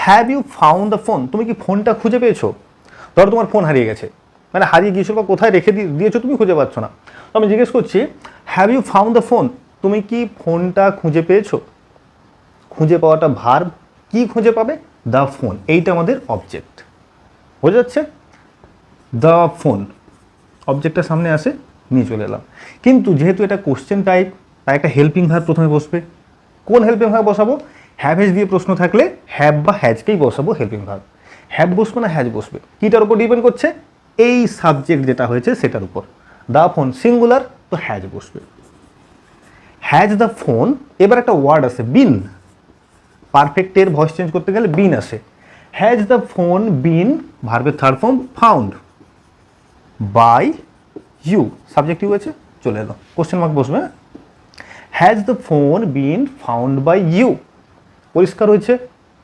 Have you found the phone, তুমি কি ফোনটা খুঁজে পেয়েছো? ধরো তোমার ফোন হারিয়ে গেছে, মানে হারিয়ে গিয়েছিল বা কোথায় রেখে দিয়েছো তুমি খুঁজে পাচ্ছ না, তো আমি জিজ্ঞেস করছি have you found the phone, তুমি কি ফোনটা খুঁজে পেয়েছো? খুঁজে পাওয়াটা ভার্ব, কি খুঁজে পাবে? দ্য ফোন, এইটা আমাদের অবজেক্ট, বোঝা যাচ্ছে? দ্য ফোন অবজেক্টটা সামনে আসে, নিয়ে চলে এলাম। কিন্তু যেহেতু এটা কোশ্চেন টাইপ, তাই একটা হেল্পিং ভার্ব প্রথমে বসবে। কোন হেল্পিং ভার্ব বসাবো? হ্যাভ হ্যাজ দিয়ে প্রশ্ন থাকলে হ্যাভ বা হ্যাজকেই বসাবো হেল্পিং ভার্ব। হ্যাভ বসবে না হ্যাজ বসবে, কিটার উপর ডিপেন্ড করছে? এই সাবজেক্ট যেটা হয়েছে সেটার উপর। দ্য ফোন সিঙ্গুলার, তো হ্যাজ বসবে। হ্যাজ দ্য ফোন, এবার একটা ওয়ার্ড আছে বিন, পারফেক্টের ভয়েস চেঞ্জ করতে গেলে বিন আসে। হ্যাজ দ্য ফোন বিন, ভার্বের third form found by you, subject you আছে, চলে এলো, কোশ্চেন মার্ক বসবে। Has the phone been found by you, পরিষ্কার হয়েছে?